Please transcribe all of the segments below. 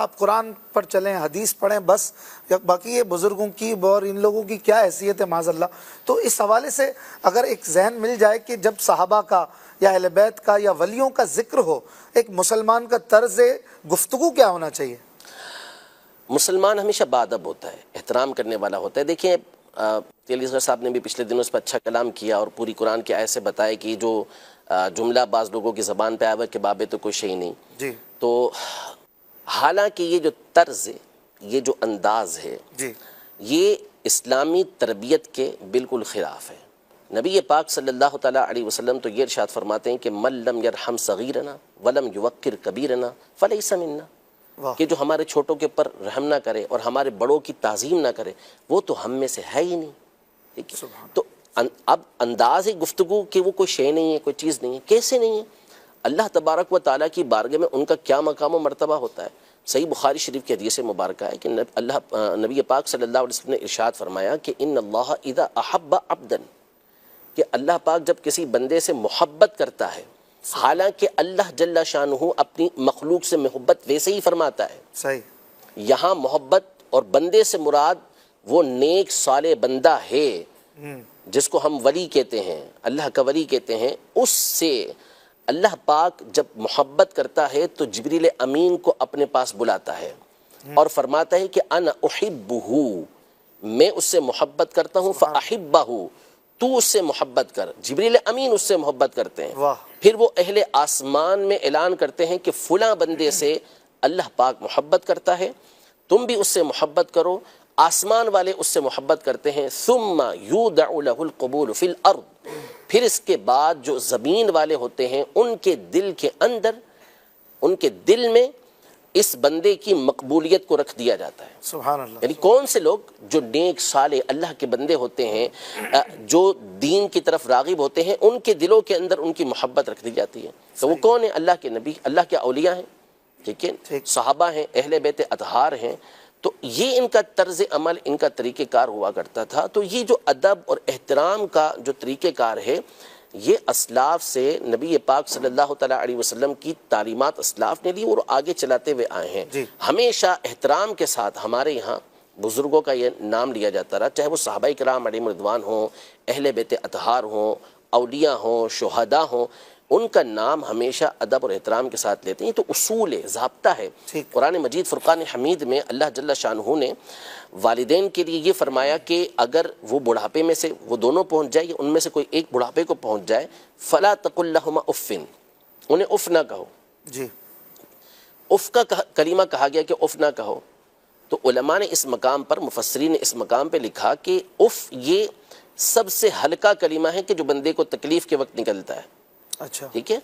آپ قرآن پر چلیں، حدیث پڑھیں بس، باقی یہ بزرگوں کی اور ان لوگوں کی کیا حیثیت ہے معاذ اللہ۔ تو اس حوالے سے اگر ایک ذہن مل جائے کہ جب صحابہ کا یا اہل بیت کا یا ولیوں کا ذکر ہو، ایک مسلمان کا طرز گفتگو کیا ہونا چاہیے؟ مسلمان ہمیشہ باادب ہوتا ہے، احترام کرنے والا ہوتا ہے۔ دیکھیں علی اصغر صاحب نے بھی پچھلے دنوں اس پر اچھا کلام کیا اور پوری قرآن کی آیت سے بتایا کہ جو جملہ بعض لوگوں کی زبان پہ آیا ہوا کہ بابے تو کوئی شے نہیں، جی تو حالانکہ یہ جو طرز ہے، یہ جو انداز ہے، جی یہ اسلامی تربیت کے بالکل خلاف ہے۔ نبی پاک صلی اللہ تعالیٰ علیہ وسلم تو یہ ارشاد فرماتے ہیں کہ من لم یرحم صغیرنا ولم یوقر کبیرنا فلیس منا، واہ، کہ جو ہمارے چھوٹوں کے اوپر رحم نہ کرے اور ہمارے بڑوں کی تعظیم نہ کرے وہ تو ہم میں سے ہے ہی نہیں۔ ٹھیک ہے، سبحان تو اب انداز گفتگو کہ وہ کوئی شے نہیں ہے، کوئی چیز نہیں ہے، کیسے نہیں ہے؟ اللہ تبارک و تعالیٰ کی بارگاہ میں ان کا کیا مقام و مرتبہ ہوتا ہے۔ صحیح بخاری شریف کی حدیث مبارکہ ہے کہ نبی پاک صلی اللہ علیہ وسلم نے ارشاد فرمایا کہ ان اللہ اذا احب عبدا، کہ اللہ پاک جب کسی بندے سے محبت کرتا ہے، حالانکہ اللہ جل شانہ اپنی مخلوق سے محبت ویسے ہی فرماتا ہے، صحیح، یہاں محبت اور بندے سے مراد وہ نیک صالح بندہ ہے جس کو ہم ولی کہتے ہیں، اللہ کا ولی کہتے ہیں، اس سے اللہ پاک جب محبت کرتا ہے تو جبریل امین کو اپنے پاس بلاتا ہے اور فرماتا ہے کہ انا احبہ، میں اس سے محبت کرتا ہوں، فاحبہ، تو اس سے محبت کر۔ جبریل امین اس سے محبت کرتے ہیں، واہ، پھر وہ اہل آسمان میں اعلان کرتے ہیں کہ فلاں بندے سے اللہ پاک محبت کرتا ہے، تم بھی اس سے محبت کرو۔ آسمان والے اس سے محبت کرتے ہیں، ثم یودع له القبول فی الارض، پھر اس کے بعد جو زمین والے ہوتے ہیں ان کے دل کے اندر، ان کے دل میں اس بندے کی مقبولیت کو رکھ دیا جاتا ہے۔ سبحان اللہ، یعنی کون سے لوگ جو نیک صالح اللہ کے بندے ہوتے ہیں، جو دین کی طرف راغب ہوتے ہیں، ان کے دلوں کے اندر ان کی محبت رکھ دی جاتی ہے۔ تو وہ کون ہیں؟ اللہ کے نبی، اللہ کے اولیاء ہیں، ٹھیک ہے، صحابہ ہیں، اہل بیت اطہار ہیں۔ تو یہ ان کا طرز عمل، ان کا طریقہ کار ہوا کرتا تھا۔ تو یہ جو ادب اور احترام کا جو طریقہ کار ہے، یہ اسلاف سے نبی پاک صلی اللہ تعالیٰ علیہ وسلم کی تعلیمات اسلاف نے لی اور آگے چلاتے ہوئے آئے ہیں۔ ہمیشہ احترام کے ساتھ ہمارے یہاں بزرگوں کا یہ نام لیا جاتا رہا، چاہے وہ صحابہ کرام علیہم رضوان ہوں، اہل بیت اطہار ہوں، اولیاء ہوں، شہداء ہوں، ان کا نام ہمیشہ ادب اور احترام کے ساتھ لیتے ہیں۔ تو اصول ہے، ضابطہ ہے۔ قرآن مجید فرقان حمید میں اللہ جل شانہ نے والدین کے لیے یہ فرمایا کہ اگر وہ بڑھاپے میں سے وہ دونوں پہنچ جائے، ان میں سے کوئی ایک بڑھاپے کو پہنچ جائے، فلا تقل لهما اف، انہیں اف نہ کہو۔ جی، اف کا کلمہ کہا گیا کہ اف نہ کہو، تو علماء نے اس مقام پر، مفسرین نے اس مقام پہ لکھا کہ اف یہ سب سے ہلکا کلمہ ہے کہ جو بندے کو تکلیف کے وقت نکلتا ہے۔ اچھا، ٹھیک ہے،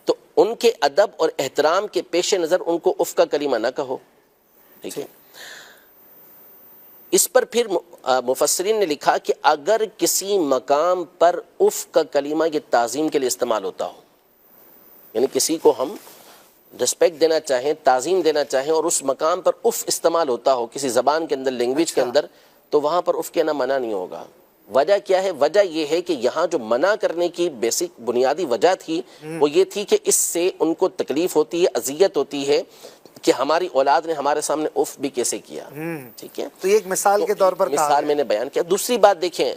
تو ان کے ادب اور احترام کے پیش نظر ان کو اف کا کلمہ نہ کہو۔ ٹھیک ہے، اس پر پھر مفسرین نے لکھا کہ اگر کسی مقام پر اف کا کلمہ یہ تعظیم کے لیے استعمال ہوتا ہو، یعنی کسی کو ہم رسپیکٹ دینا چاہیں، تعظیم دینا چاہیں، اور اس مقام پر اف استعمال ہوتا ہو کسی زبان کے اندر، لینگویج کے اندر، تو وہاں پر اف کہنا منع نہیں ہوگا۔ وجہ کیا ہے؟ وجہ یہ ہے کہ یہاں جو منع کرنے کی بیسک بنیادی وجہ تھی وہ یہ تھی کہ اس سے ان کو تکلیف ہوتی ہے، اذیت ہوتی ہے کہ ہماری اولاد نے ہمارے سامنے اف بھی کیسے کیا۔ ٹھیک ہے، تو یہ ایک مثال کے طور پر مثال میں نے بیان کیا۔ دوسری بات دیکھیں،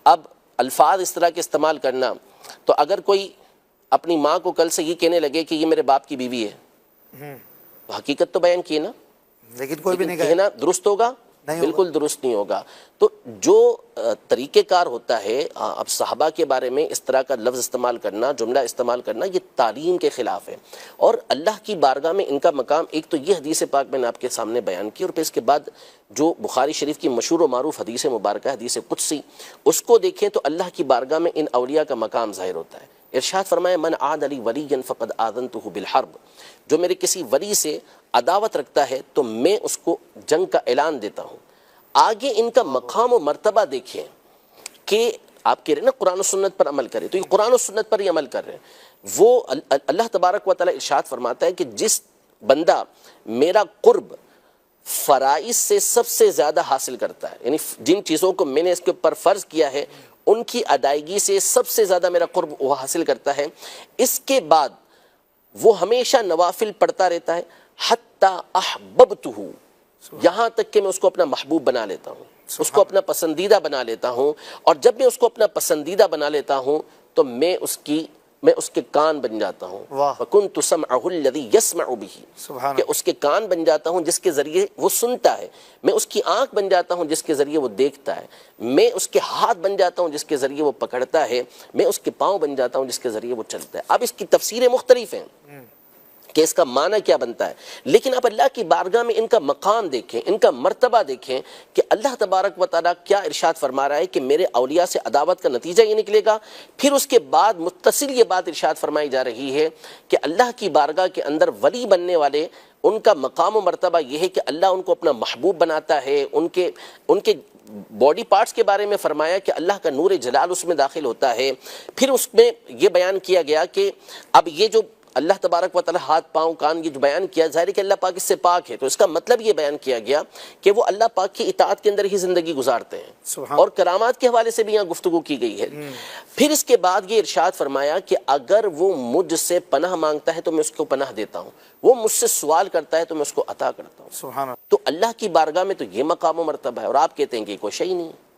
اب الفاظ اس طرح کے استعمال کرنا، تو اگر کوئی اپنی ماں کو کل سے یہ کہنے لگے کہ یہ میرے باپ کی بیوی ہے، تو حقیقت تو بیان کی نا، لیکن کوئی بھی نہیں کہنا درست ہوگا؟ بالکل درست نہیں ہوگا۔ تو جو طریقہ کار ہوتا ہے، اب صحابہ کے بارے میں اس طرح کا لفظ استعمال کرنا، جملہ استعمال کرنا، یہ تعلیم کے خلاف ہے، اور اللہ کی بارگاہ میں ان کا مقام، ایک تو یہ حدیث پاک میں نے آپ کے سامنے بیان کی، اور پھر اس کے بعد جو بخاری شریف کی مشہور و معروف حدیث مبارکہ، حدیث قدسی، اس کو دیکھیں تو اللہ کی بارگاہ میں ان اولیاء کا مقام ظاہر ہوتا ہے۔ ارشاد فرمایا من عاد لی ولیا فقد آذنتہ بالحرب، جو میرے کسی ولی سے عداوت رکھتا ہے تو میں اس کو جنگ کا اعلان دیتا ہوں۔ آگے ان کا مقام و مرتبہ دیکھیں کہ آپ کہہ رہے ہیں نا قرآن و سنت پر عمل کریں، تو یہ قرآن و سنت پر ہی عمل کر رہے ہیں۔ وہ اللہ تبارک و تعالیٰ ارشاد فرماتا ہے کہ جس بندہ میرا قرب فرائض سے سب سے زیادہ حاصل کرتا ہے، یعنی جن چیزوں کو میں نے اس کے اوپر فرض کیا ہے ان کی ادائیگی سے سب سے زیادہ میرا قرب وہ حاصل کرتا ہے، اس کے بعد وہ ہمیشہ نوافل پڑھتا رہتا ہے، حتی احببتہ، یہاں تک کہ میں اس کو اپنا محبوب بنا لیتا ہوں، اس کو اپنا پسندیدہ بنا لیتا ہوں، اور جب میں اس کو اپنا پسندیدہ بنا لیتا ہوں تو میں اس کے کان بن جاتا ہوں، واہ، فَكُنْتُ سَمْعَهُ الَّذِي يَسْمَعُ بِهِ، سبحان کہ اس کے کان بن جاتا ہوں جس کے ذریعے وہ سنتا ہے، میں اس کی آنکھ بن جاتا ہوں جس کے ذریعے وہ دیکھتا ہے، میں اس کے ہاتھ بن جاتا ہوں جس کے ذریعے وہ پکڑتا ہے، میں اس کے پاؤں بن جاتا ہوں جس کے ذریعے وہ چلتا ہے۔ اب اس کی تفسیریں مختلف ہیں کہ اس کا معنی کیا بنتا ہے، لیکن آپ اللہ کی بارگاہ میں ان کا مقام دیکھیں، ان کا مرتبہ دیکھیں کہ اللہ تبارک و تعالیٰ کیا ارشاد فرما رہا ہے کہ میرے اولیاء سے عداوت کا نتیجہ یہ نکلے گا۔ پھر اس کے بعد متصل یہ بات ارشاد فرمائی جا رہی ہے کہ اللہ کی بارگاہ کے اندر ولی بننے والے ان کا مقام و مرتبہ یہ ہے کہ اللہ ان کو اپنا محبوب بناتا ہے، ان کے باڈی پارٹس کے بارے میں فرمایا کہ اللہ کا نور جلال اس میں داخل ہوتا ہے۔ پھر اس میں یہ بیان کیا گیا کہ اب یہ جو اللہ تبارک و تعالیٰ ہاتھ پاؤں کان یہ جو بیان کیا، ظاہر ہے کہ اللہ پاک اس سے پاک ہے، تو اس کا مطلب یہ بیان کیا گیا کہ وہ اللہ پاک کی اطاعت کے اندر ہی زندگی گزارتے ہیں، سبحان، اور کرامات کے حوالے سے بھی یہاں گفتگو کی گئی ہے۔ پھر اس کے بعد یہ ارشاد فرمایا کہ اگر وہ مجھ سے پناہ مانگتا ہے تو میں اس کو پناہ دیتا ہوں، وہ مجھ سے سوال کرتا ہے تو میں اس کو عطا کرتا ہوں۔ سبحان، تو اللہ کی بارگاہ میں تو یہ مقام و مرتبہ ہے، اور آپ کہتے ہیں کہ کوئی شے ہی نہیں ہے۔